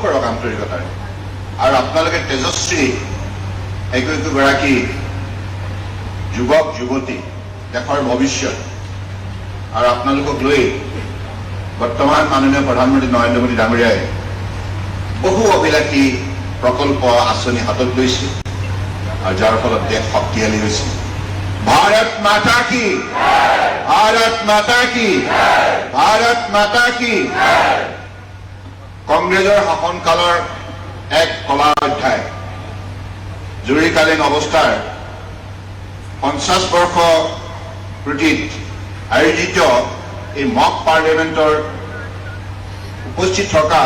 কৰক আন্তৰিকতাৰে। আৰু আপোনালোকে তেজস্বী একগৰাকী যুৱক যুৱতী, দেশৰ ভৱিষ্যত, আৰু আপোনালোকক লৈ বৰ্তমান মাননীয় প্ৰধানমন্ত্ৰী নৰেন্দ্ৰ মোদী ডাঙৰীয়াই বহু অভিলাষী প্ৰকল্প আঁচনি হাতত লৈছে, আৰু যাৰ ফলত দেশ শক্তিশালী হৈছে। ভাৰত মাতা কি, ভাৰত মাতা কি, ভাৰত মাতা কি। কংগ্ৰেছৰ শাসনকালৰ এক কলা অধ্যায়, জৰুৰীকালীন অৱস্থাৰ 50 বৰ্ষ পূৰ্তিত আয়োজিত এই মক পাৰ্লিয়ামেণ্টৰ উপস্থিত থকা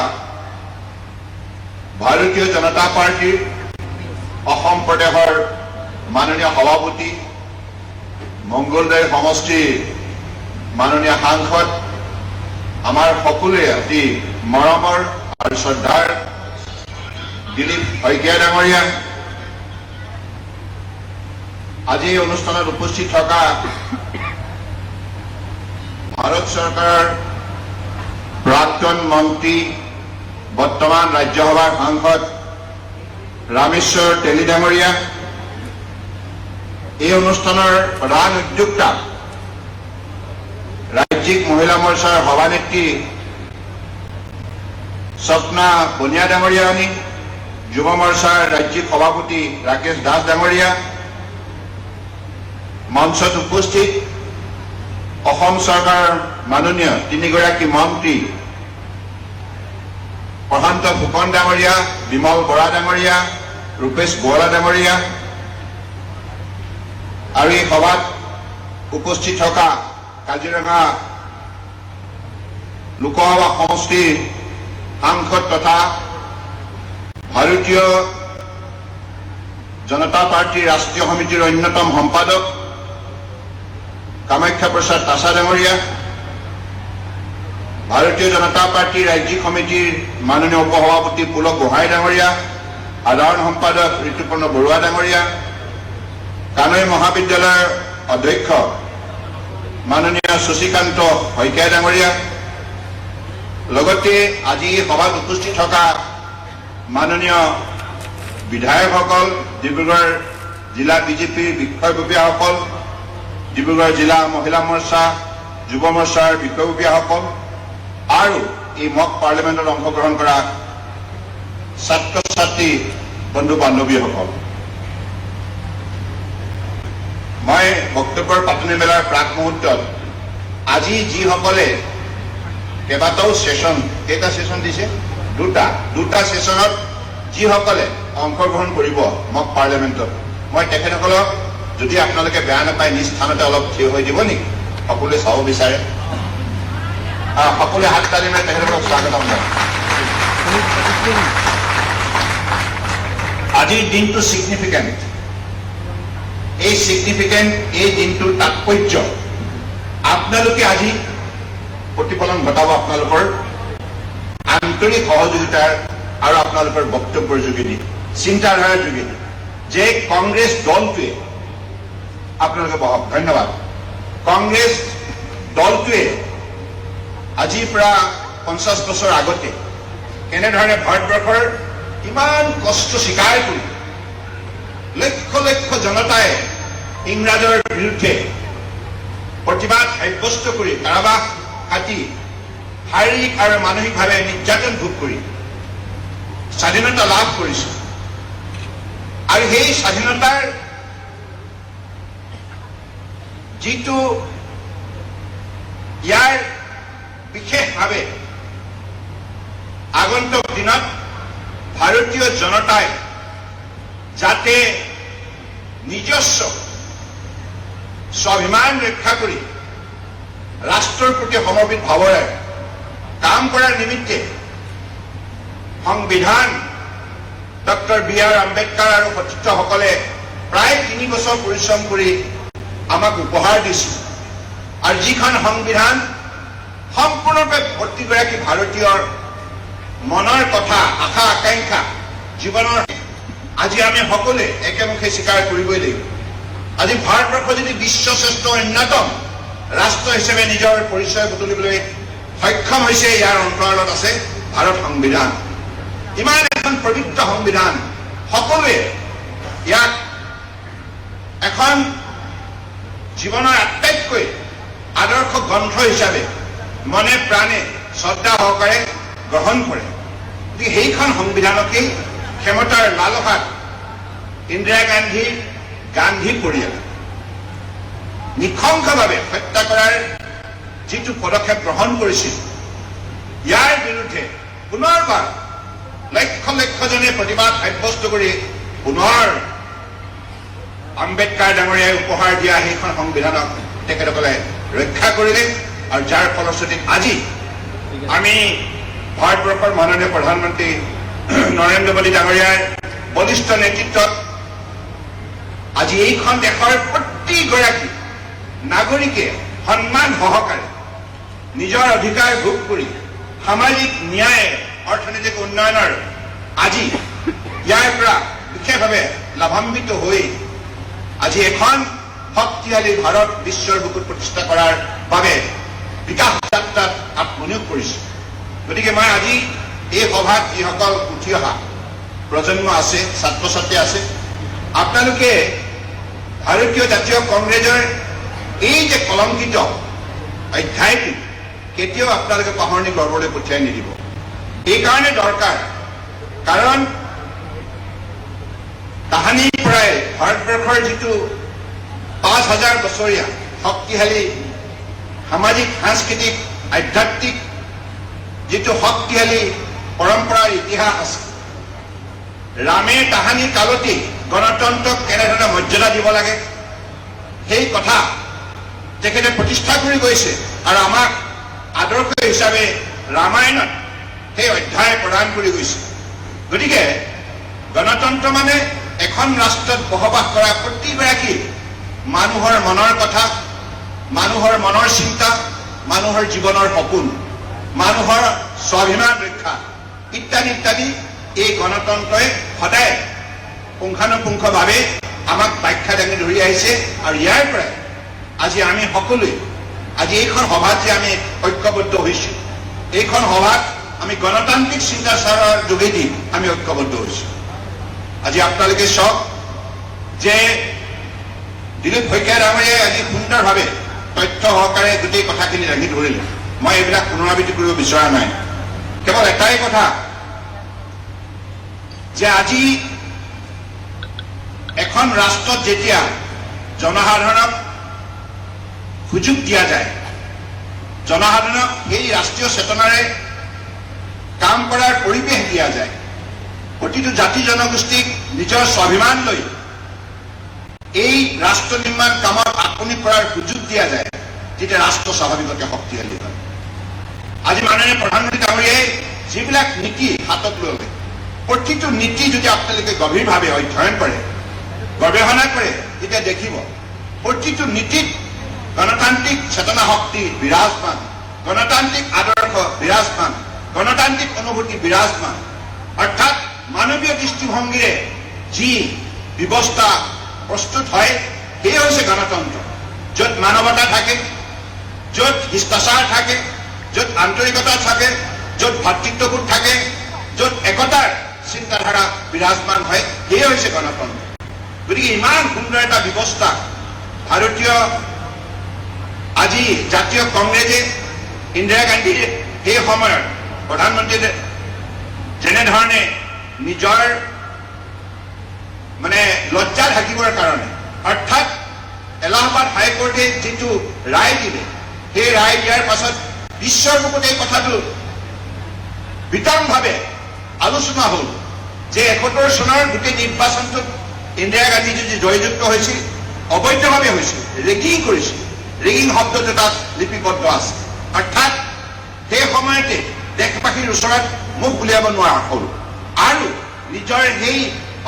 ভাৰতীয় জনতা পাৰ্টীৰ অসম প্ৰদেশৰ মাননীয় সভাপতি, মংগলদৈ সমষ্টিৰ মাননীয় সাংসদ, আমাৰ সকলোৱে অতি মৰমৰ আৰু শ্ৰদ্ধাৰ দিলীপ শইকীয়া ডাঙৰীয়া, আজি এই অনুষ্ঠানত উপস্থিত থকা ভাৰত চৰকাৰৰ প্ৰাক্তন মন্ত্ৰী, বৰ্তমান ৰাজ্যসভাৰ সাংসদ ৰামেশ্বৰ তেলী ডাঙৰীয়া, এই অনুষ্ঠানৰ প্ৰধান উদ্যোক্তা ৰাজ্যিক মহিলা মৰ্চাৰ সভানেত্ৰী স্বপ্না বনিয়া ডাঙৰীয়ানী, যুৱ মৰ্চাৰ ৰাজ্যিক সভাপতি ৰাকেশ দাস ডাঙৰীয়া, মঞ্চত উপস্থিত অসম চৰকাৰৰ মাননীয় 3গৰাকী মন্ত্ৰী প্ৰশান্ত ফুকন ডাঙৰীয়া, বিমল বৰা ডাঙৰীয়া, ৰূপেশ বৰা ডাঙৰীয়া, আৰু এই সভাত উপস্থিত থকা কাজিৰঙা লোকসভা সমষ্টিৰ সাংসদ তথা ভাৰতীয় জনতা পাৰ্টীৰ ৰাষ্ট্ৰীয় সমিতিৰ অন্যতম সম্পাদক কামাখ্যা প্ৰসাদ তাছা ডাঙৰীয়া, ভাৰতীয় জনতা পাৰ্টীৰ ৰাজ্যিক সমিতিৰ মাননীয় উপসভাপতি পুলক গোহাঁই ডাঙৰীয়া, সাধাৰণ সম্পাদক ঋতুপৰ্ণ বৰুৱা ডাঙৰীয়া, কানৈ মহাবিদ্যালয়ৰ অধ্যক্ষ মাননীয় শশীকান্ত শইকীয়া ডাঙৰীয়া, লগতে আজি সভাত উপস্থিত থকা মাননীয় বিধায়কসকল, ডিব্ৰুগড় জিলা বিজেপিৰ বিষয়ববীয়াসকল, ডিব্ৰুগড় জিলা মহিলা মৰ্চা, যুৱ মৰ্চাৰ বিষয়ববীয়াসকল, আৰু এই মক পাৰ্লিয়ামেণ্টত অংশগ্ৰহণ কৰা ছাত্ৰ ছাত্ৰী বন্ধু বান্ধৱীসকল, মই বক্তব্যৰ পাতনি মেলাৰ প্ৰাক মুহূৰ্তত আজি যিসকলে কেইবাটাও সেশন, কেইটা সেশন দিছে, দুটা সেশনত যিসকলে অংশগ্ৰহণ কৰিব মক পাৰ্লিয়ামেণ্টত, মই তেখেতসকলক যদি আপোনালোকে বেয়া নাপায় নিজ স্থানতে অলপ থিয় হৈ দিব নেকি? সকলোৱে চাব বিচাৰে, সকলোৱে হাত তালি মাৰি তেখেতসকলক স্বাগতম জনায়। আজিৰ দিনটো ছিগনিফিকেণ্ট। এই দিনটোৰ তাৎপৰ্য আপোনালোকে আজি প্ৰতিফলন ঘটাব আপোনালোকৰ আন্তৰিক সহযোগিতাৰ আৰু আপোনালোকৰ বক্তব্যৰ যোগেদি, চিন্তাধাৰাৰ যোগেদি, যে কংগ্ৰেছ দলটোৱে, আপোনালোকে বহক, ধন্যবাদ। কংগ্ৰেছ দলটোৱে আজিৰ পৰা 50 বছৰ আগতে কেনেধৰণে ভাৰতবৰ্ষৰ ইমান কষ্ট স্বীকাৰ কৰি লক্ষ লক্ষ জনতাই ইংৰাজৰ বিৰুদ্ধে প্ৰতিবাদ সাব্যস্ত কৰি কাৰাবাস কাটি শাৰীৰিক আৰু মানসিকভাৱে নিৰ্যাতন ভোগ কৰি স্বাধীনতা লাভ কৰিছে, আৰু সেই স্বাধীনতাৰ যিটো ইয়াৰ বিশেষভাৱে আগন্তুক দিনত ভাৰতীয় জনতাই যাতে নিজস্ব স্বাভিমান ৰক্ষা কৰি ৰাষ্ট্ৰৰ প্ৰতি সমৰ্পিত ভাৱেৰে কাম কৰাৰ নিমিত্তে সংবিধান ডক্টৰ বি.আৰ. আম্বেদকাৰ আৰু সতীৰ্থসকলে প্ৰায় 3 বছৰ পৰিশ্ৰম কৰি আমাক উপহাৰ দিছিল, আৰু যিখন সংবিধান সম্পূৰ্ণৰূপে প্ৰতিগৰাকী ভাৰতীয়ৰ মনৰ কথা, আশা আকাংক্ষা, জীৱনৰ আজি আমি সকলোৱে একেমুখে স্বীকাৰ কৰিবই লাগিব। আজি ভাৰতবৰ্ষ যদি বিশ্বশ্ৰেষ্ঠ অন্যতম ৰাষ্ট্ৰ হিচাপে নিজৰ পৰিচয় বুটলিবলৈ সক্ষম হৈছে, ইয়াৰ অন্তৰালত আছে ভাৰত সংবিধান। ইমান এখন পবিত্ৰ সংবিধান সকলোৱে ইয়াক এখন জীৱনৰ আটাইতকৈ আদৰ্শ গ্ৰন্থ হিচাপে মনে প্ৰাণে শ্ৰদ্ধা সহকাৰে গ্ৰহণ কৰে। গতিকে সেইখন সংবিধানকেই ক্ষমতাৰ লালসাত ইন্দিৰা গান্ধী পৰিয়াল নিঃশংসভাৱে হত্যা কৰাৰ যিটো পদক্ষেপ গ্ৰহণ কৰিছিল, ইয়াৰ বিৰুদ্ধে পুনৰবাৰ লক্ষ লক্ষজনে প্ৰতিবাদ সাব্যস্ত কৰি পুনৰ আম্বেদকাৰ ডাঙৰীয়াই উপহাৰ দিয়া সেইখন সংবিধানক তেখেতসকলে ৰক্ষা কৰিলে। আৰু যাৰ ফলশ্ৰুতিত আজি আমি ভাৰতবৰ্ষৰ মাননীয় প্ৰধানমন্ত্ৰী নৰেন্দ্ৰ মোদী ডাঙৰীয়াৰ বলিষ্ঠ নেতৃত্বত আজি এইখন দেশৰ প্ৰতিগৰাকী নাগৰিকে সন্মান সহকাৰে নিজৰ অধিকাৰ ভোগ কৰি সামাজিক ন্যায় অৰ্থনৈতিক উন্নয়নৰ আজি ইয়াৰ পৰা বিশেষভাৱে লাভান্বিত হৈ আজি এখন শক্তিশালী ভাৰত বিশ্বৰ বুকুত প্ৰতিষ্ঠা কৰাৰ বাবে বিকাশ যাত্ৰাত আত্মনিয়োগ কৰিছে। গতিকে মই আজি এই সভাত যিসকল উঠি অহা প্ৰজন্ম আছে, ছাত্ৰ ছাত্ৰী আছে, আপোনালোকে ভাৰতীয় জাতীয় কংগ্ৰেছৰ এই যে কলংকিত অধ্যায়টো কেতিয়াও আপোনালোকে পাহৰণি গৰ্ভলৈ পঠিয়াই নিদিব। এইকাৰণে দৰকাৰ, কাৰণ তাহানিৰ পৰাই ভাৰতবৰ্ষৰ যিটো ৫,০০০ বছৰীয়া শক্তিশালী সামাজিক সাংস্কৃতিক আধ্যাত্মিক যিটো শক্তিশালী পৰম্পৰাৰ ইতিহাস আছে, ৰামে তাহানি কালতেই গণতন্ত্ৰক কেনেধৰণে মৰ্যাদা দিব লাগে সেই কথা তেখেতে প্ৰতিষ্ঠা কৰি গৈছে আৰু আমাক আদৰ্শ হিচাপে ৰামায়ণত সেই অধ্যায় প্ৰদান কৰি গৈছে। গতিকে গণতন্ত্ৰ মানে এখন ৰাষ্ট্ৰত বসবাস কৰা প্ৰতিগৰাকী মানুহৰ মনৰ কথা, মানুহৰ মনৰ চিন্তা, মানুহৰ জীৱনৰ সপোন, মানুহৰ স্বাভিমান ৰক্ষা ইত্যাদি ইত্যাদি এই গণতন্ত্ৰই সদায় পুংখানুপুংখভাৱে আমাক ব্যাখ্যা দাঙি ধৰি আহিছে। আৰু ইয়াৰ পৰাই আজি আমি সকলোৱে আজি এইখন সভাত যে আমি ঐক্যবদ্ধ হৈছোঁ, এইখন সভাত আমি গণতান্ত্ৰিক চিন্তাধাৰাৰ যোগেদি আমি ঐক্যবদ্ধ হৈছোঁ। আজি আপোনালোকে চাওক যে দিলীপ শইকীয়া ডাঙৰীয়াই আজি সুন্দৰভাৱে তথ্য সহকাৰে গোটেই কথাখিনি দাঙি ধৰিলে। মই এইবিলাক পুনৰাবৃত্তি কৰিব বিচৰা নাই, কেৱল এটাই কথা যে আজি এখন ৰাষ্ট্ৰত যেতিয়া জনসাধাৰণক সুযোগ দিয়া যায়, জনসাধাৰণক সেই ৰাষ্ট্ৰীয় চেতনাৰে কাম কৰাৰ পৰিৱেশ দিয়া যায়, প্ৰতিটো জাতি জনগোষ্ঠীক নিজৰ স্বাভিমান লৈ এই ৰাষ্ট্ৰ নিৰ্মাণ কামত আপনি কৰাৰ সুযোগ দিয়া যায়, তেতিয়া ৰাষ্ট্ৰ স্বাভাৱিকতে শক্তিশালী হয়। আজি মাননীয় প্ৰধানমন্ত্ৰী ডাঙৰীয়াই যিবিলাক নীতি হাতত ল'লে, প্ৰতিটো নীতি যদি আপোনালোকে গভীৰভাৱে অধ্যয়ন কৰে, গৱেষণা কৰে, তেতিয়া দেখিব প্ৰতিটো নীতিত গণতান্ত্ৰিক চেতনা শক্তি বিৰাজমান, গণতান্ত্ৰিক আদৰ্শ বিৰাজমান, গণতান্ত্ৰিক অনুভূতি বিৰাজমান। অৰ্থাৎ মানৱীয় দৃষ্টিভংগীৰে যি ব্যৱস্থা প্ৰস্তুত হয় সেয়ে হৈছে গণতন্ত্ৰ, য'ত মানৱতা থাকে, য'ত শিষ্টাচাৰ থাকে, য'ত আন্তৰিকতা থাকে, য'ত ভাতৃত্ববোধ থাকে, য'ত একতাৰ চিন্তাধাৰা বিৰাজমান হয়, সেয়ে হৈছে গণতন্ত্ৰ। গতিকে ইমান সুন্দৰ এটা ব্যৱস্থা ভাৰতীয় আজি জাতীয় কংগ্ৰেছে ইন্দিৰা গান্ধীৰ সেই সময়ত প্ৰধানমন্ত্ৰীয়ে যেনেধৰণে নিজৰ মানে লজ্জা ঢাকিবৰ কাৰণে, অৰ্থাৎ এলাহাবাদ হাইকোৰ্টে যিটো ৰায় দিলে, সেই ৰায় দিয়াৰ পাছত বিশ্বৰ বুকুত এই কথাটো বিতংভাৱে আলোচনা হ'ল যে ৭১ চনৰ গোটেই নিৰ্বাচনটোত ইন্দিৰা গান্ধী যদি জয়যুক্ত হৈছিল, অবৈধভাৱে হৈছিল, ৰেগিং কৰিছিল, ৰেগিং শব্দটো তাত লিপিবদ্ধ আছে। অৰ্থাৎ সেই সময়তে দেশবাসীৰ ওচৰত মুখ উলিয়াব নোৱাৰা হ'ল আৰু নিজৰ সেই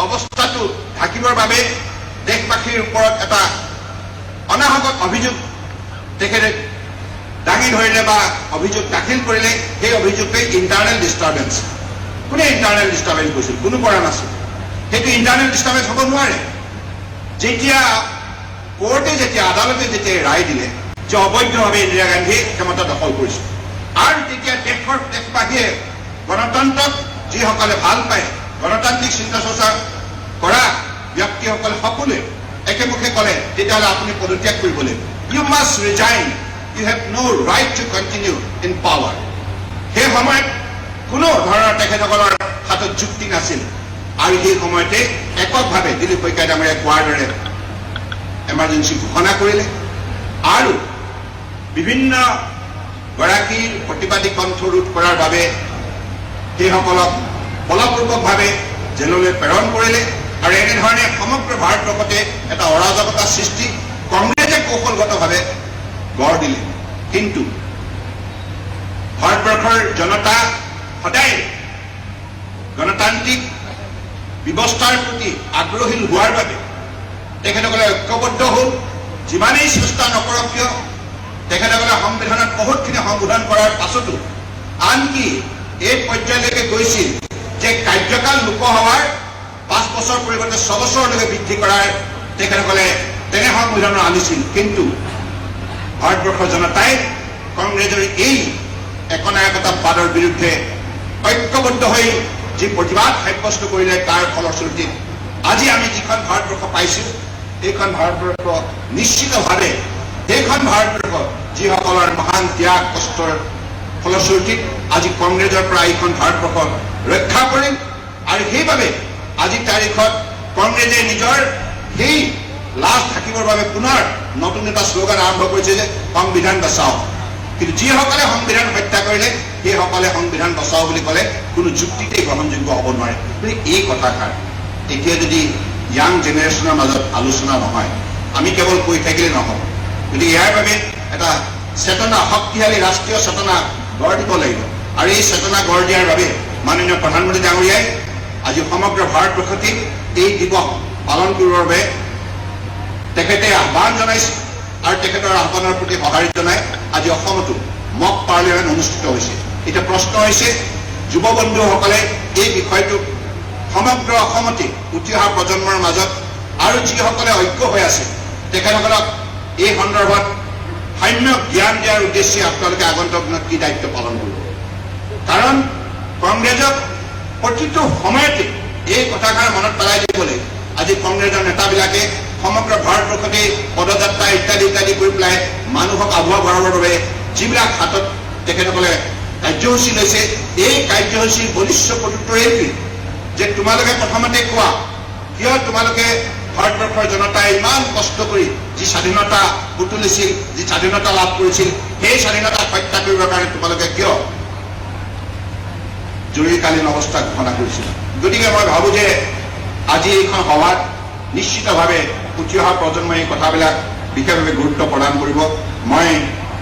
অৱস্থাটো ঢাকিবৰ বাবে দেশবাসীৰ ওপৰত এটা অনাহকত অভিযোগ তেখেতে দাঙি ধৰিলে বা অভিযোগ দাখিল কৰিলে। সেই অভিযোগটোৱে ইণ্টাৰনেল ডিষ্টাৰ্বেঞ্চ। কোনে ইণ্টাৰনেল ডিষ্টাৰ্বেঞ্চ কৰিছিল? কোনো কৰা নাছিল। সেইটো ইণ্টাৰনেল ডিষ্টাৰ্বেঞ্চ হ'ব নোৱাৰে। যেতিয়া কোৰ্টে আদালতে যেতিয়া ৰায় দিলে যে অবৈধভাৱে ইন্দিৰা গান্ধীয়ে ক্ষমতা দখল কৰিছিল আৰু তেতিয়া দেশবাসীয়ে গণতন্ত্ৰক যিসকলে ভাল পায় গণতান্ত্ৰিক চিন্তা চৰ্চা কৰা ব্যক্তিসকলে সকলোৱে একেমুখে ক'লে তেতিয়াহ'লে আপুনি পদত্যাগ কৰিব লাগিব। You must resign, you have no' right to continue in power. সেই সময়ত কোনো ধৰণৰ তেখেতসকলৰ হাতত যুক্তি নাছিল আৰু সেই সময়তে এককভাৱে দিলীপ শইকীয়া ডাঙৰীয়াই কোৱাৰ দৰে এমাৰ্জেঞ্চি ঘোষণা কৰিলে আৰু বিভিন্ন গৰাকীৰ প্ৰতিবাদী কণ্ঠ ৰোধ কৰাৰ বাবে সেইসকলক বলপূৰ্বকভাৱে জেললৈ প্ৰেৰণ কৰিলে আৰু এনেধৰণে সমগ্ৰ ভাৰতবৰ্ষতে এটা অৰাজকতা সৃষ্টি কংগ্ৰেছে কৌশলগতভাৱে গঢ় দিলে। কিন্তু ভাৰতবৰ্ষৰ জনতা সদায় গণতান্ত্ৰিক ব্যৱস্থাৰ প্ৰতি আগ্ৰহী হোৱাৰ বাবে তেখেতসকলে ঐক্যবদ্ধ হ'ল। যিমানেই চেষ্টা নকৰক কিয় তেখেতসকলে সংবিধানত বহুতখিনি সংশোধন কৰাৰ পাছতো আনকি এই পৰ্যায়লৈকে গৈছিল যে কাৰ্যকাল লোকসভাৰ 5 বছৰ পৰিৱৰ্তে 6 বছৰলৈকে বৃদ্ধি কৰাৰ তেখেতসকলে তেনে সংবিধান আনিছিল। কিন্তু ভাৰতবৰ্ষৰ জনতাই কংগ্ৰেছৰ এই একনায়কতাবাদৰ বিৰুদ্ধে ঐক্যবদ্ধ হৈ যি প্ৰতিবাদ সাব্যস্ত কৰিলে তাৰ ফলশ্ৰুতিত আজি আমি যিখন ভাৰতবৰ্ষ পাইছোঁ এইখন ভাৰতবৰ্ষ নিশ্চিতভাৱে সেইখন ভাৰতবৰ্ষ যিসকলৰ মহান ত্যাগ কষ্টৰ ফলশ্ৰুতিত আজি কংগ্ৰেছৰ পৰা এইখন ভাৰতবৰ্ষ ৰক্ষা কৰিম আৰু সেইবাবে আজি তাৰিখত কংগ্ৰেছে নিজৰ সেই লাজ থাকিবৰ বাবে পুনৰ নতুন এটা শ্লোগান আৰম্ভ কৰিছে যে সংবিধান বচাও। কিন্তু যিসকলে সংবিধান হত্যা কৰিলে সেইসকলে সংবিধান বচাও বুলি ক'লে কোনো যুক্তিতেই গ্ৰহণযোগ্য হ'ব নোৱাৰে। গতিকে এই কথাষাৰ এতিয়া যদি ইয়াং জেনেৰেশ্যনৰ মাজত আলোচনা নহয় আমি কেৱল কৈ থাকিলে নহ'ব। গতিকে ইয়াৰ বাবে এটা চেতনা শক্তিশালী ৰাষ্ট্ৰীয় চেতনা গঢ় দিব লাগিব আৰু এই চেতনা গঢ় দিয়াৰ বাবে মাননীয় প্ৰধানমন্ত্ৰী ডাঙৰীয়াই আজি সমগ্ৰ ভাৰতবৰ্ষতে এই দিৱস পালন কৰিবৰ বাবে তেখেতে আহ্বান জনাইছে আৰু তেখেতৰ আহ্বানৰ প্ৰতি সঁহাৰি জনাই আজি অসমতো মক পাৰ্লিয়ামেণ্ট অনুষ্ঠিত হৈছে। এতিয়া প্ৰশ্ন হৈছে যুৱ বন্ধুসকলে এই বিষয়টোক সমগ্ৰ অসমতে উঠি অহা প্ৰজন্মৰ মাজত আৰু যিসকলে ঐক্য হৈ আছে তেখেতসকলক এই সন্দৰ্ভত সম্যক জ্ঞান দিয়াৰ উদ্দেশ্যে আপোনালোকে আগন্তুক দিনত কি দায়িত্ব পালন কৰিব। কাৰণ কংগ্ৰেছক প্ৰতিটো সময়তে এই কথাষাৰ মনত পেলাই দিবলৈ আজি কংগ্ৰেছৰ নেতাবিলাকে সমগ্ৰ ভাৰতবৰ্ষতে পদযাত্ৰা ইত্যাদি ইত্যাদি কৰি পেলাই মানুহক আভুৱা ভৰাবৰ বাবে যিবিলাক হাতত তেখেতসকলে কাৰ্যসূচী লৈছে এই কাৰ্যসূচীৰ বলিষ্ঠ প্ৰত্যুত্তৰ এইটোৱেই যে তোমালোকে প্ৰথমতে কোৱা কিয় তোমালোকে ভাৰতবৰ্ষৰ জনতাই ইমান কষ্ট কৰি যি স্বাধীনতা বুটলিছিল যি স্বাধীনতা লাভ কৰিছিল সেই স্বাধীনতাক হত্যা কৰিবৰ কাৰণে তোমালোকে কিয় জৰুৰীকালীন অৱস্থা ঘোষণা কৰিছিল। গতিকে মই ভাবোঁ যে আজি এইখন সভাত নিশ্চিতভাৱে উঠি অহা প্ৰজন্মই এই কথাবিলাক বিশেষভাৱে গুৰুত্ব প্ৰদান কৰিব। মই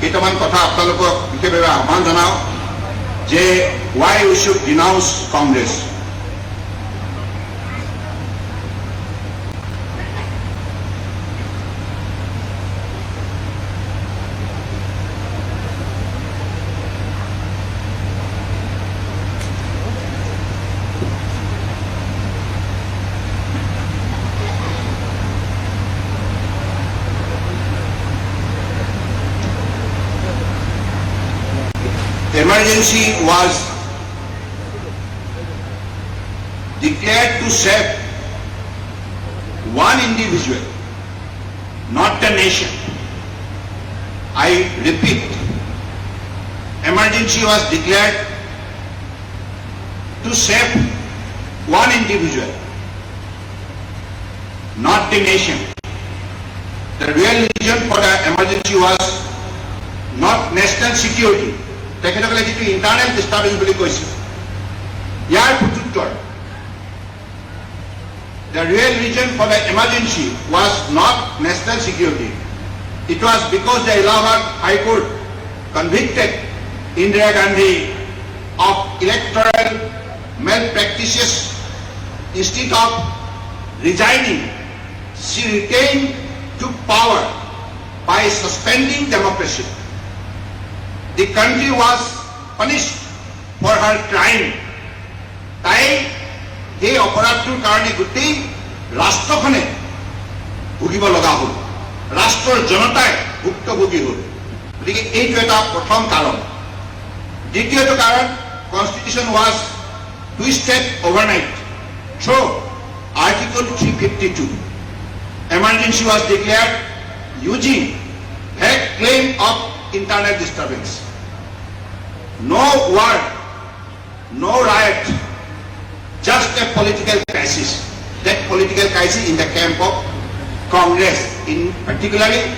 কেইটামান কথা আপোনালোকক বিশেষভাৱে আহ্বান জনাওঁ যে why we should denounce Congress. Emergency was declared to save one individual, not the nation. I repeat, emergency was declared to save one individual, not the nation. The real reason for the emergency was not national security. তেখেতসকলে যিটো internal disturbance বুলি কৈছে ইয়াৰ প্ৰত্যুত্তৰ the real reason for the emergency was not national security. It was because the Allahabad High Court convicted Indira Gandhi of electoral malpractices. Instead of resigning, she retained took power by suspending democracy. The country was punished for her crime. তাই এই অপৰাধটোৰ কাৰণে গোটেই ৰাষ্ট্ৰখনে ভুগিব লগা হ'ল, ৰাষ্ট্ৰৰ জনতাই ভুক্তভোগী হ'ল। গতিকে এইটো এটা প্ৰথম কাৰণ। দ্বিতীয়টো কাৰণ, constitution was twisted overnight through Article 352. Emergency was declared. Eugene had claim of internal disturbance. No war, no riot, just a political crisis. That political crisis in the camp of Congress, particularly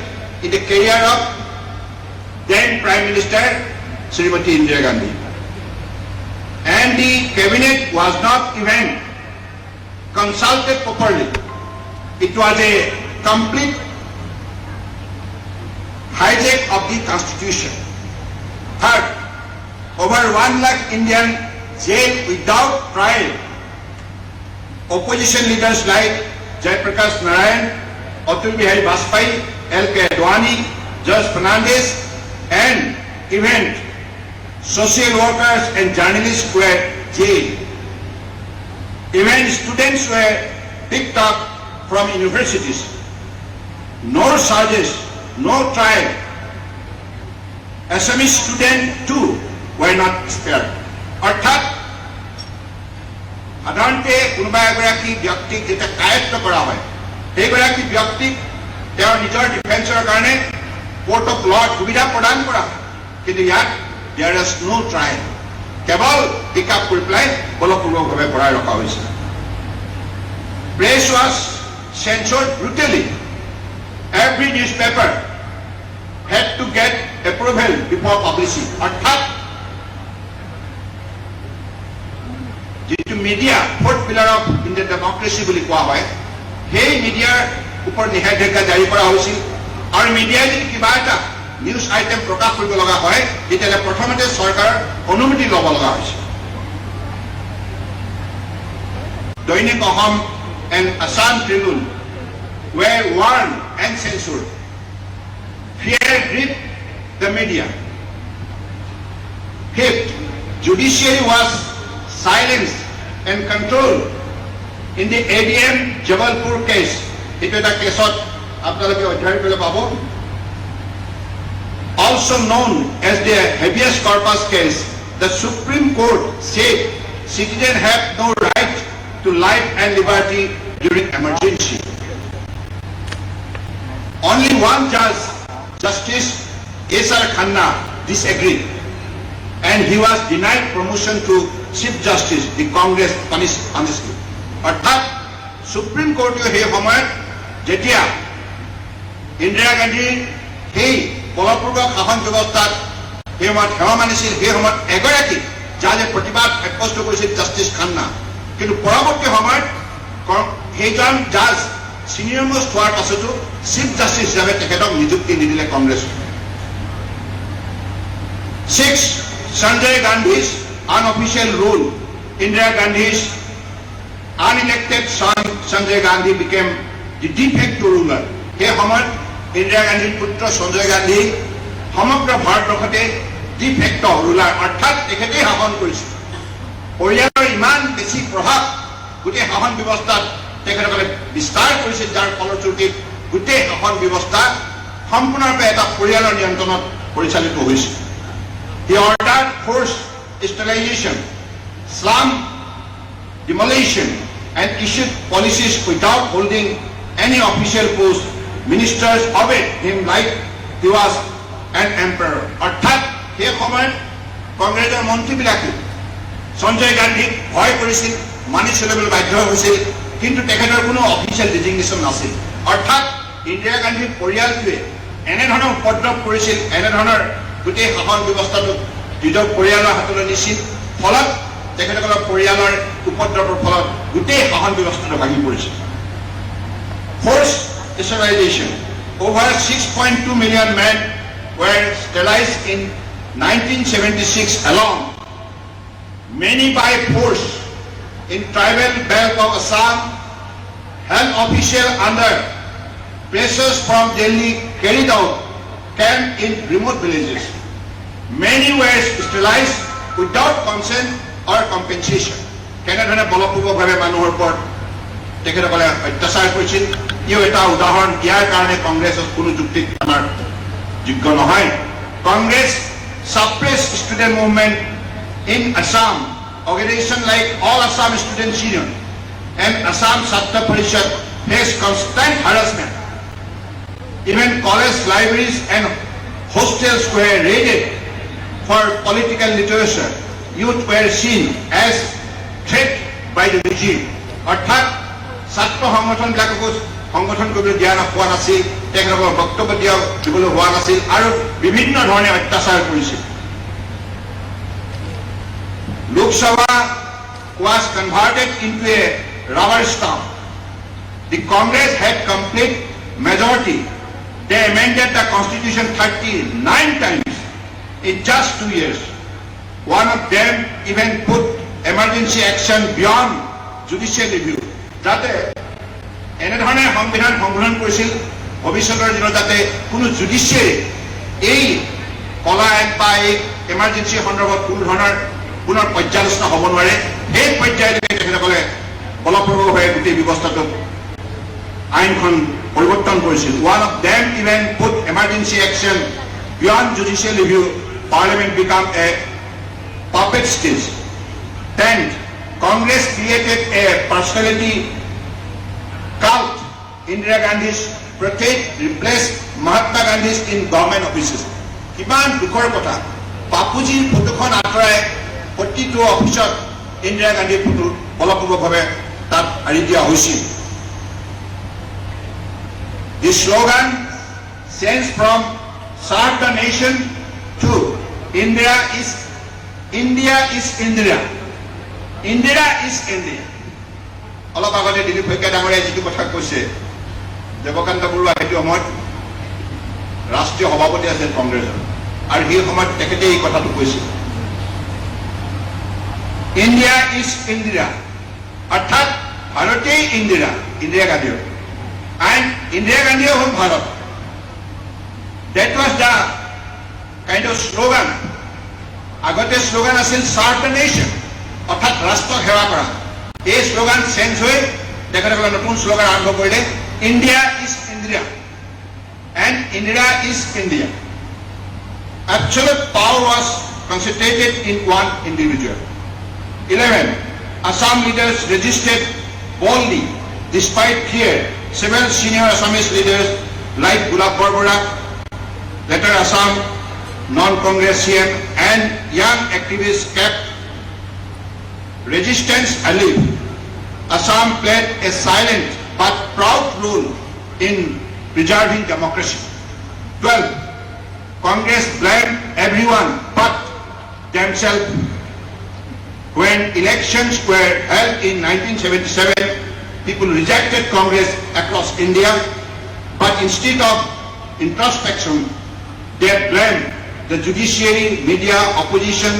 in the career of then Prime Minister Srimati Indira Gandhi. And the cabinet was not even consulted properly. It was a complete hijack of the constitution. Third, over 1 lakh Indian jailed without trial. Opposition leaders like Jayaprakash Narayan, Atal Bihari Vajpayee, L.K. Advani, George Fernandez, and even social workers and journalists were jailed. Even students were picked up from universities. No charges, no trial. Assamese students too were not spared. অর্থাৎ সাধাৰণতে কোনোবা এগৰাকী ব্যক্তিক যেতিয়া কায়ত্ব কৰা হয় সেইগৰাকী ব্যক্তিক তেওঁৰ নিজৰ ডিফেন্সৰ কাৰণে কোৰ্ট অফ লত সুবিধা প্ৰদান কৰা হয় কিন্তু ইয়াত দেয়াৰ ইজ নো ট্ৰায়েল কেৱল পিক আপ কৰি পেলাই বলপূৰ্বকভাৱে ভৰাই ৰখা হৈছে press was censored brutally. Every newspaper had to get approval before publishing. অৰ্থাৎ যিটো media fourth pillar of Indian democracy বুলি কোৱা হয় সেই মিডিয়াৰ ওপৰত নিষেধাজ্ঞা জাৰি কৰা হৈছিল আৰু মিডিয়াই যদি কিবা এটা নিউজ আইটেম প্ৰকাশ কৰিব লগা হয় তেতিয়াহ'লে প্ৰথমতে চৰকাৰৰ অনুমতি ল'ব লগা হৈছিল দৈনিক Assam and Assam Tribune were warned and censored. Fear gripped the media. Fifth, judiciary was silenced and controlled in the ADM Jabalpur case. It was a case of also known as the habeas corpus case. The Supreme Court said citizens have no right to life and liberty during emergency. Only one judge, Justice S.R. Khanna, disagreed, and he was denied promotion to Chief Justice. The Congress punished honestly. অৰ্থাৎ Supreme Court সেই সময়ত যেতিয়া ইন্দিৰা গান্ধীৰ সেই বলপূৰ্বক শাসন ব্যৱস্থাত সেই সময়ত সেৱা মানিছিল সেই সময়ত এগৰাকী জাজে প্ৰতিবাদ সাব্যস্ত কৰিছিল জাষ্টিছ খান্না কিন্তু পৰৱৰ্তী সময়ত সেইজন জাজ সিনিয়ৰ মোষ্ট হোৱাৰ পাছতো চিফ জাষ্টিছ হিচাপে তেখেতক নিযুক্তি নিদিলে Congress 6. Sanjay Gandhi's unofficial rule. Indira Gandhi's unelected son Sanjay Gandhi became the de facto ruler. সেই সময়ত ইন্দিৰা গান্ধীৰ পুত্ৰ সঞ্জয় গান্ধী সমগ্ৰ ভাৰতবৰ্ষতে de facto ruler অৰ্থাৎ তেখেতেই শাসন কৰিছিল পৰিয়ালৰ ইমান বেছি প্ৰভাৱ গোটেই শাসন ব্যৱস্থাত তেখেতসকলে বিস্তাৰ কৰিছিল যাৰ ফলশ্ৰুতিত গোটেই শাসন ব্যৱস্থা সম্পূৰ্ণৰূপে এটা পৰিয়ালৰ নিয়ন্ত্ৰণত পৰিচালিত হৈছিল He ordered forced sterilization, slum demolition, and issued policies without holding any official post. Ministers obeyed him like he was an emperor. অৰ্থাৎ সেই সময়ত কংগ্ৰেছৰ মন্ত্ৰীবিলাকে সঞ্জয় গান্ধীক ভয় কৰিছিল মানি চলিবলৈ বাধ্য হৈছিল কিন্তু তেখেতৰ কোনো অফিচিয়েল ডিজিগনেশ্যন নাছিল অৰ্থাৎ ইন্দিৰা গান্ধীৰ পৰিয়ালটোৱে এনেধৰণৰ উপদ্ৰৱ কৰিছিল এনেধৰণৰ গোটেই শাসন ব্যৱস্থাটো নিজৰ পৰিয়ালৰ হাতলৈ নিছিল ফলত তেখেতসকলৰ পৰিয়ালৰ উপদ্ৰৱৰ ফলত গোটেই শাসন ব্যৱস্থাটো ভাঙি পৰিছিল Forced sterilization. Over 6.2 million men were sterilized in 1976 alone. Many by force in tribal belt of Assam. Health officials under pressures from Delhi carried out camp in remote villages. Many were sterilized without consent or compensation. কেনেধৰণে বলপূৰ্বকভাৱে মানুহৰ ওপৰত তেখেতসকলে অত্যাচাৰ কৰিছিল ইও এটা উদাহৰণ ইয়াৰ কাৰণে কংগ্ৰেছৰ কোনো যুক্তিক আমাৰ যোগ্য নহয় Congress suppressed student movement in Assam organization like All Assam Students Union and Assam Chhatra Parishad face constant harassment. Even college libraries and hostels were raided for political literature. Youth were seen as threat by the regime. অর্থাৎ ছাত্র সংগঠনবিলাককো সংগঠন কৰিবলৈ দিয়া হোৱা নাছিল, তেওঁলোকৰ বক্তব্য দিবলৈ হোৱা নাছিল আৰু বিভিন্ন ধৰণে অত্যাচাৰ কৰিছিল। Lok Sabha was converted into a rubber stamp. The Congress had complete majority. They amended the constitution 39 times in just 2 years. One of them even put emergency action beyond judicial review. যাতে এনেধৰণে সংবিধান সংশোধন কৰিছিল ভৱিষ্যতৰ দিনত যাতে কোনো judiciary এই কলা আইন বা এই এমাৰ্জেঞ্চি সন্দৰ্ভত কোনো ধৰণৰ পুনৰ পৰ্যালোচনা হ'ব নোৱাৰে। সেই পৰ্যায়লৈকে তেখেতসকলে ফলপ্ৰসূভাৱে গোটেই ব্যৱস্থাটো আইনখন পৰিৱৰ্তন কৰিছিল। One of them even put emergency action beyond judicial review. Parliament became a puppet stage. 10th, Congress created a personality cult. Indira Gandhi's portrait replaced Mahatma Gandhi's in government offices. কিমান দুখৰ কথা, বাপুজীৰ ফটোখন আঁতৰাই প্ৰতিটো অফিচত ইন্দিৰা গান্ধীৰ ফটো ফলপ্ৰসূভাৱে তাত আঁৰি দিয়া হৈছিল। The slogan changed from "Serve the Nation" to India is Indira. Indira is India. অলপ আগতে দিলীপ শইকীয়া ডাঙৰীয়াই যিটো কথা কৈছে, দেৱকান্ত বৰুৱা সেইটো সময়ত ৰাষ্ট্ৰীয় সভাপতি আছিল কংগ্ৰেছৰ, আৰু সেই সময়ত তেখেতে এই কথাটো কৈছিল, ইণ্ডিয়া ইজ ইন্দিৰা, অৰ্থাৎ ভাৰতেই ইন্দিৰা, ইন্দিৰা গান্ধীৰ, and Indira Gandhi হ'ল Bharat. That was the kind of slogan. আগতে শ্লোগান আছিল "Serve the Nation", অৰ্থাৎ ৰাষ্ট্ৰক সেৱা কৰা। এই শ্লোগান চেঞ্জ হৈ তেখেতসকলে নতুন শ্লোগান আৰম্ভ কৰিলে, India is Indira and Indira is India. Absolute power was concentrated in one individual. 11. Assam leaders resisted boldly despite fear. Several senior Assamese leaders like Gulab Barbara, later Assam non-Congressian, and young activists kept resistance alive. Assam played a silent but proud role in preserving democracy. 12. Congress blamed everyone but themselves. When elections were held in 1977, people rejected Congress across India, but instead of introspection, they blamed the judiciary, media, opposition,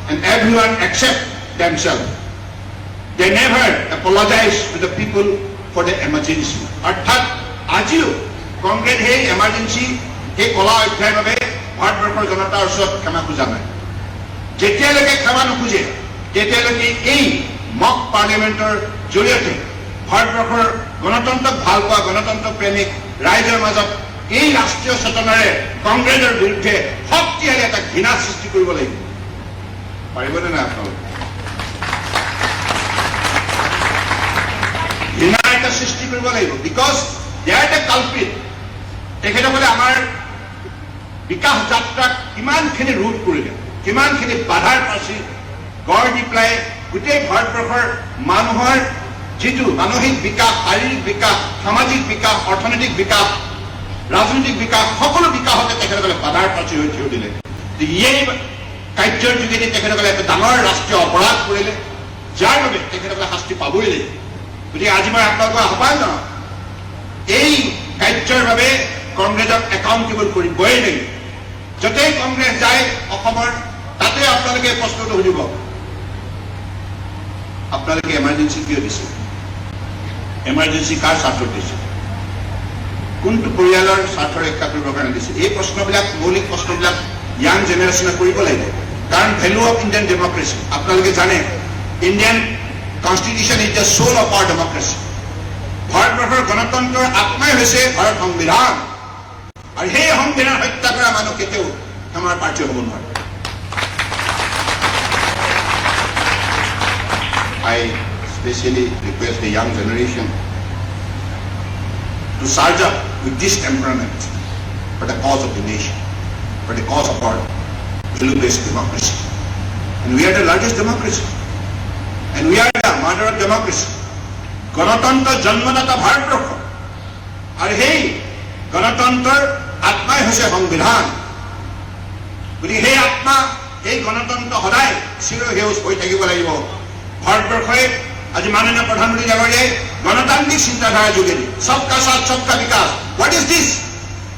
and everyone except themselves. They never apologized to the people for the emergency. অর্থাৎ আজিও কংগ্ৰেছ সেই emergency, সেই কলা অধ্যায়ৰ বাবে ভাৰতবৰ্ষৰ জনতাৰ ওচৰত ক্ষমা খোজা নাই। যেতিয়ালৈকে ক্ষমা নোখোজে তেতিয়ালৈকে এই মক পাৰ্লিমেণ্টৰ জৰিয়তে ভাৰতবৰ্ষৰ গণতন্ত্ৰক ভাল পোৱা গণতন্ত্ৰ প্ৰেমিক ৰাইজৰ মাজত এই ৰাষ্ট্ৰীয় চেতনাৰে কংগ্ৰেছৰ বিৰুদ্ধে শক্তিশালী এটা ঘৃণা সৃষ্টি কৰিব লাগিব। পাৰিবনে নাই আপোনালোকে? ঘৃণা এটা সৃষ্টি কৰিব লাগিব, because they are the culprit. তেখেতসকলে আমাৰ বিকাশ যাত্ৰাক কিমানখিনি ৰোধ কৰিলে, কিমানখিনি বাধাৰ পাচি গঢ় দি পেলাই গোটেই ভাৰতবৰ্ষৰ মানুহৰ যিটো মানসিক বিকাশ, শাৰীৰিক বিকাশ, সামাজিক বিকাশ, অৰ্থনৈতিক বিকাশ, ৰাজনৈতিক বিকাশ, সকলো বিকাশতে তেখেতসকলে বাধাৰ পাচি হৈ থিয় দিলে। এই কাৰ্যৰ যোগেদি তেখেতসকলে এটা ডাঙৰ ৰাষ্ট্ৰীয় অপৰাধ কৰিলে, যাৰ বাবে তেখেতসকলে শাস্তি পাবই লাগিব। গতিকে আজি মই আপোনালোকক আহ্বান জনাওঁ, এই কাৰ্যৰ বাবে কংগ্ৰেছক একাউণ্টেবল কৰিবই লাগিব। য'তেই কংগ্ৰেছ যায় অসমৰ, তাতে আপোনালোকে প্ৰশ্নটো সুধিব, আপোনালোকে এমাৰ্জেঞ্চি কিয় দিছে? এমাৰ্জেঞ্চি কাৰ স্বাৰ্থত দিছে? কোনটো পৰিয়ালৰ স্বাৰ্থ ৰক্ষা কৰিবৰ কাৰণে দিছে? এই প্ৰশ্নবিলাক, মৌলিক প্ৰশ্নবিলাক ইয়াং জেনেৰেশ্যনে কৰিব লাগিব। কাৰণ ভেলু অফ ইণ্ডিয়ান ডেমক্ৰেচি, আপোনালোকে জানে Indian constitution is the soul of our democracy. ভাৰতবৰ্ষৰ গণতন্ত্ৰৰ আত্মাই হৈছে ভাৰত সংবিধান, আৰু সেই সংবিধান হত্যা কৰা মানুহ কেতিয়াও আমাৰ প্ৰাৰ্থী হ'ব নোৱাৰে। I especially request the young generation to surge up with this temperament for the cause of the nation, for the cause of our value-based democracy. And we are the largest democracy. And we are the mother of democracy. গণতন্ত্ৰ জন্মদাতা ভাৰতবৰ্ষ আৰু সেই গণতন্ত্ৰৰ আত্মাই হৈছে সংবিধান। গতিকে সেই আত্মা এই গণতন্ত্ৰ সদায় চিৰসেউজ হৈ থাকিব লাগিব। ভাৰতবৰ্ষই আজি মাননীয় প্ৰধানমন্ত্ৰী ডাঙৰীয়াই গণতান্ত্ৰিক চিন্তাধাৰাৰ যোগেদি সবকা সাথ সবকা বিকাশ, what is this?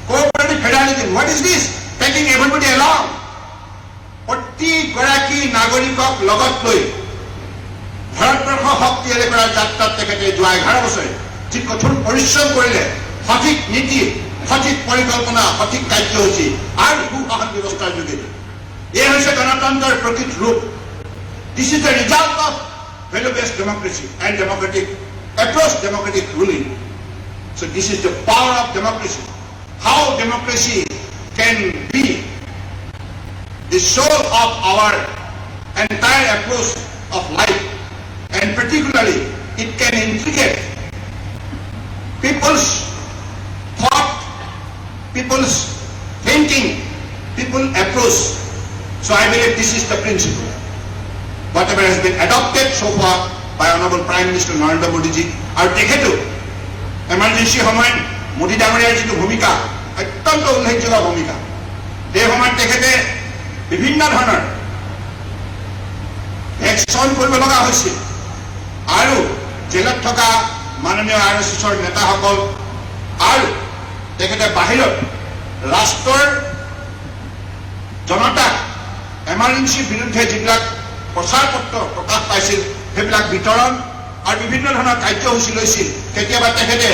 Cooperative federalism, what is this? Taking everybody along, প্ৰতিগৰাকী নাগৰিকক লগত লৈ ভাৰতবৰ্ষ শক্তিৰে কৰা যাত্ৰাত তেখেতে যোৱা 11 বছৰে যি কঠোৰ পৰিশ্ৰম কৰিলে, সঠিক নীতি, সঠিক পৰিকল্পনা, সঠিক কাৰ্যসূচী আৰু সুশাসন ব্যৱস্থাৰ যোগেদি এই হৈছে গণতন্ত্ৰৰ প্ৰকৃত ৰূপ। দিছ is the result of value-based democracy and democratic approach, democratic ruling. So this is the power of democracy. How democracy can be the soul of our entire approach of life, and particularly it can integrate people's thought, people's thinking, people's approach. So I believe this is the principle. Whatever has been adopted so far by Honorable Prime Minister Narendra Modi ji, আৰু তেখেতো emergency সময়ত মোদী ডাঙৰীয়াৰ যিটো ভূমিকা, অত্যন্ত উল্লেখযোগ্য ভূমিকা, সেই সময়ত তেখেতে বিভিন্ন ধৰণৰ একশ্যন কৰিব লগা হৈছিল আৰু জেলত থকা মাননীয় RSSৰ নেতাসকল আৰু তেখেতে বাহিৰত ৰাষ্ট্ৰৰ জনতাক এমাৰ্জেঞ্চিৰ বিৰুদ্ধে যিবিলাক প্ৰচাৰ পত্ৰ প্ৰকাশ পাইছিল সেইবিলাক বিতৰণ আৰু বিভিন্ন ধৰণৰ কাৰ্যসূচী লৈছিল। কেতিয়াবা তেখেতে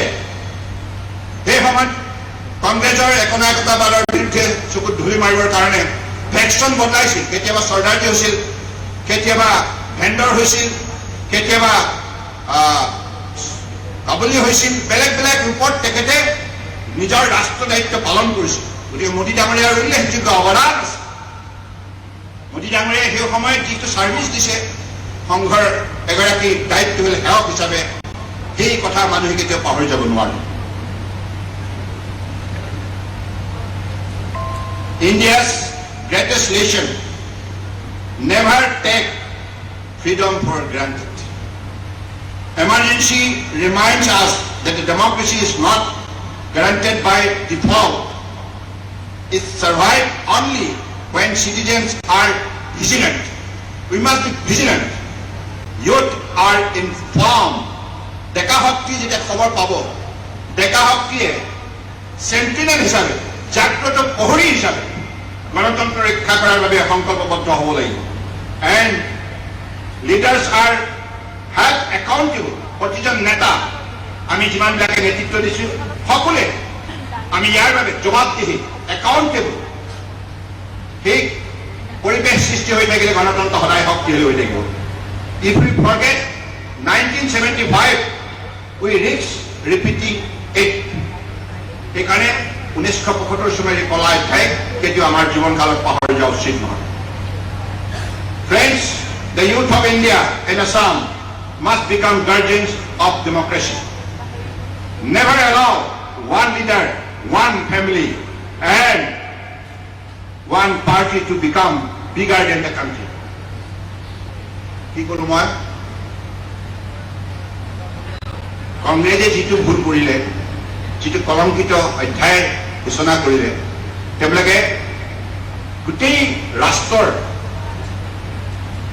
সেই সময়ত কংগ্ৰেছৰ একনায়কতাবাদৰ বিৰুদ্ধে চকুত ধুলি মাৰিবৰ কাৰণে ভেকশ্যন বদলাইছিল। কেতিয়াবা চৰ্দাৰজী হৈছিল, কেতিয়াবা ভেণ্ডৰ হৈছিল, কেতিয়াবা কাবুলী হৈছিল। বেলেগ বেলেগ ৰূপত তেখেতে নিজৰ ৰাষ্ট্ৰ দায়িত্ব পালন কৰিছিল। গতিকে মোদী ডাঙৰীয়াৰ উল্লেখযোগ্য অৱদান আছে। মোদী ডাঙৰীয়াই সেই সময়ত যিটো ছাৰ্ভিচ দিছে সংঘৰ এগৰাকী দায়িত্বশীল সেৱক হিচাপে, সেই কথা মানুহে কেতিয়াও পাহৰি যাব নোৱাৰে। India's greatest nation never take freedom for granted. Emergency reminds us that the democracy is not granted by default. It survives only when citizens are vigilant. We must be vigilant. Youth are informed. ডেকা শক্তি যেতিয়া খবৰ পাব, ডেকা শক্তিয়ে sentinel হিচাপে, জাগ্ৰত প্ৰহৰী হিচাপে গণতন্ত্ৰ ৰক্ষা কৰাৰ বাবে সংকল্পবদ্ধ হ'ব লাগিব। And leaders R held accountable. প্ৰতিজন নেতা, আমি যিমানবিলাকে নেতৃত্ব দিছোঁ, সকলোৱে আমি ইয়াৰ বাবে জবাবদিহি, একাউণ্টেবল। সেই পৰিৱেশ সৃষ্টি হৈ থাকিলে গণতন্ত্ৰ সদায় শক্তিশালী হৈ থাকিব। If we forget 1975, we risk repeating it. সেইকাৰণে 1975 চনৰ এই কলা অধ্যায় কেতিয়াও আমাৰ জীৱনকালত পাহৰি যোৱা উচিত নহয়। Friends, the youth of India and Assam must become guardians of democracy. Never allow one leader, one family, and one party to become bigger than the country. কি কৰো মই? কংগ্ৰেছে যিটো ভুল কৰিলে, যিটো কলংকিত অধ্যায় ঘোষণা কৰিলে, তেওঁলোকে গোটেই ৰাষ্ট্ৰৰ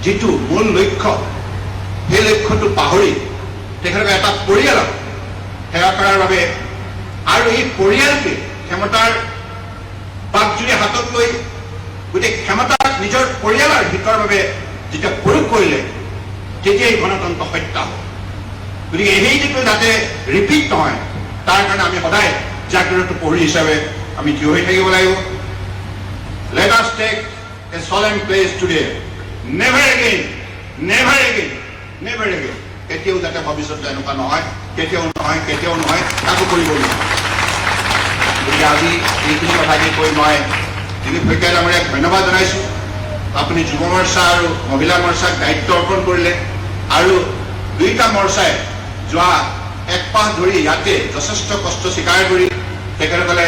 যিটো মূল লক্ষ্য, সেই লক্ষ্যটো পাহৰি তেখেতলোকে এটা পৰিয়ালক সেৱা কৰাৰ বাবে আৰু এই পৰিয়ালটোৱে ক্ষমতাৰ বাকজুৰি হাতত লৈ গোটেই ক্ষমতাক নিজৰ পৰিয়ালৰ হিতৰ বাবে যেতিয়া প্ৰয়োগ কৰিলে, তেতিয়াই গণতন্ত্ৰ হত্যা হ'ল। গতিকে এই যিটো যাতে ৰিপিট নহয়, তাৰ কাৰণে আমি সদায় জাগ্ৰত প্ৰহৰী হিচাপে আমি থিয় হৈ থাকিব লাগিব। Let us take a solemn pledge today. Never again, never again, never again. কেতিয়াও যাতে ভৱিষ্যতে এনেকুৱা নহয়, কেতিয়াও নহয়, কেতিয়াও নহয়, তাকো কৰিব লাগিব। গতিকে আজি এইখিনি কথাকে কৈ মই দিলীপ শইকীয়া ডাঙৰীয়াক ধন্যবাদ জনাইছোঁ। আপুনি যুৱ মৰ্চা আৰু মহিলা মৰ্চাক দায়িত্ব অৰ্পণ কৰিলে। আৰু দুইটা মৰ্চাই যোৱা এক মাহ ধৰি ইয়াতে যথেষ্ট কষ্ট স্বীকাৰ কৰি তেখেতসকলে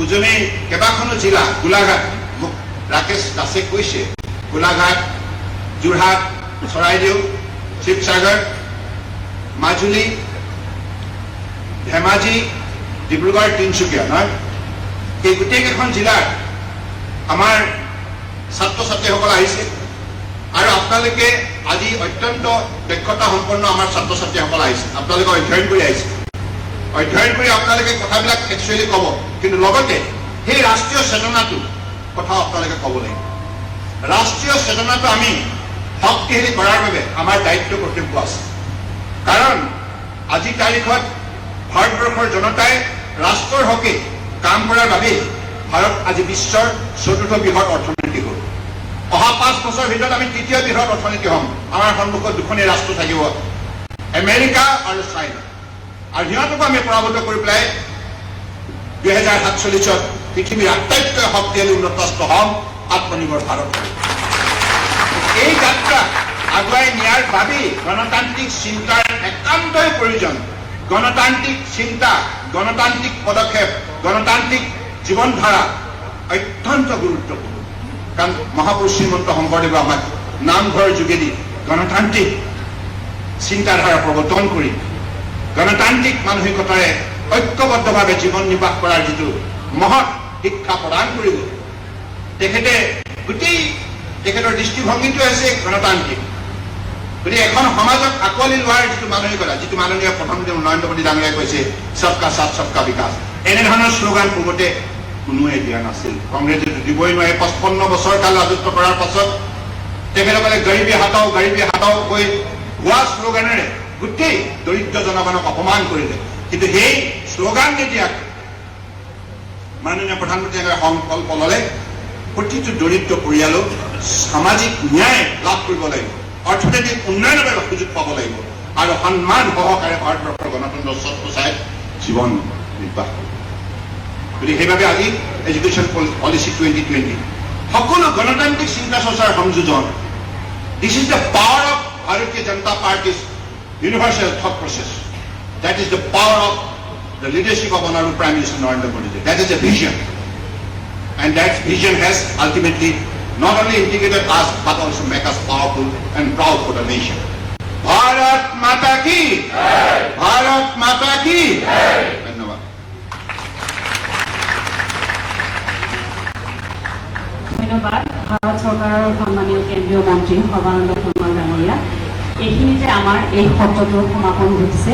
উজনিৰ কেইবাখনো জিলা গোলাঘাট মোক ৰাকেশ দাসে কৈছে গোলাঘাট যোৰহাট চৰাইদেউ শিৱসাগৰ মাজুলী ধেমাজি ডিব্ৰুগড় তিনিচুকীয়া নহয় এই গোটেইকেইখন জিলাৰ আমাৰ ছাত্ৰ ছাত্ৰীসকল আহিছে আৰু আপোনালোকে আজি অত্যন্ত দক্ষতা সম্পন্ন আমাৰ ছাত্ৰ ছাত্ৰীসকল আহিছে আপোনালোকে অধ্যয়ন কৰি আহিছে অধ্যয়ন কৰি আপোনালোকে কথাবিলাক একচুৱেলি ক'ব কিন্তু লগতে সেই ৰাষ্ট্ৰীয় চেতনাটো কথা আপোনালোকে ক'ব লাগিব ৰাষ্ট্ৰীয় চেতনাটো আমি শক্তিশালী কৰাৰ বাবে আমাৰ দায়িত্ব কৰ্তব্য আছে কাৰণ আজি তাৰিখত ভাৰতবৰ্ষৰ জনতাই ৰাষ্ট্ৰৰ হকে কাম কৰাৰ বাবে ভাৰত আজি বিশ্বৰ চতুৰ্থ বৃহৎ অৰ্থনীতি হ'ল অহা 5 বছৰৰ ভিতৰত আমি তৃতীয় বৃহৎ অৰ্থনীতি হ'ম আমাৰ সন্মুখত দুখনেই ৰাষ্ট্ৰ থাকিব আমেৰিকা আৰু চাইনা আৰু সিহঁতকো আমি পৰাভূত কৰি পেলাই 2047 পৃথিৱীৰ আটাইতকৈ শক্তিশালী উন্নত ৰাষ্ট্ৰ হ'ম আত্মনিৰ্ভৰ ভাৰত এই যাত্ৰা আগুৱাই নিয়াৰ বাবেই গণতান্ত্ৰিক চিন্তাৰ একান্তই প্ৰয়োজন গণতান্ত্ৰিক চিন্তা গণতান্ত্ৰিক পদক্ষেপ গণতান্ত্ৰিক জীৱনধাৰা অত্যন্ত গুৰুত্বপূৰ্ণ কাৰণ মহাপুৰুষ শ্ৰীমন্ত শংকৰদেৱে আমাক নামঘৰৰ যোগেদি গণতান্ত্ৰিক চিন্তাধাৰা প্ৰৱৰ্তন কৰি গণতান্ত্ৰিক মানসিকতাৰে ঐক্যবদ্ধভাৱে জীৱন নিৰ্বাহ কৰাৰ যিটো মহৎ শিক্ষা প্ৰদান কৰিব তেখেতে গোটেই তেখেতৰ দৃষ্টিভংগীটো হৈছে গণতান্ত্ৰিক গতিকে এখন সমাজক আঁকোৱালি লোৱাৰ যিটো মানসিকতা যিটো মাননীয় প্ৰধানমন্ত্ৰী নৰেন্দ্ৰ মোদী ডাঙৰীয়াই কৈছে সবকা সাথ সবকা বিকাশ এনেধৰণৰ শ্লোগান পূৰ্বতে কোনোৱে দিয়া নাছিল কংগ্ৰেছে দিবই নোৱাৰে 55 বছৰ কাল ৰাজত্ব কৰাৰ পাছত তেখেতসকলে গৰীবী হাতাও কৈ হোৱা শ্লোগানেৰে গোটেই দৰিদ্ৰ জনগণক অপমান কৰিলে কিন্তু সেই শ্লোগান নিদিয়াক মাননীয় প্ৰধানমন্ত্ৰীয়ে সংকল্প ল'লে প্ৰতিটো দৰিদ্ৰ পৰিয়ালক সামাজিক ন্যায় লাভ কৰিব লাগিব অৰ্থনৈতিক উন্নয়নৰ বাবে সুযোগ পাব লাগিব আৰু সন্মান সহকাৰে ভাৰতবৰ্ষৰ গণতন্ত্ৰ সৎপ্ৰচাৰে জীৱন নিৰ্বাহ কৰিব গতিকে সেইবাবে আজি এডুকেশ্যন পলিচি 2020 সকলো গণতান্ত্ৰিক চিন্তা চৰ্চাৰ সংযোজন this is the power of Bharatiya Janata party's universal thought process that is the power of the leadership of Honorable Prime Minister Narendra Modi. That is a vision and that vision has ultimately not only integrated us but also make us powerful and proud for the nation. Bharat Mata ki jai! Bharat Mata ki jai! Dhanyawad. ধন্যবাদ ভাৰত চৰকাৰৰ সন্মানীয় কেন্দ্ৰীয় মন্ত্ৰী সৰ্বানন্দ সোণোৱাল ডাঙৰীয়া এইখিনিতে আমাৰ এই সত্ৰটোৰ সমাপন ঘটিছে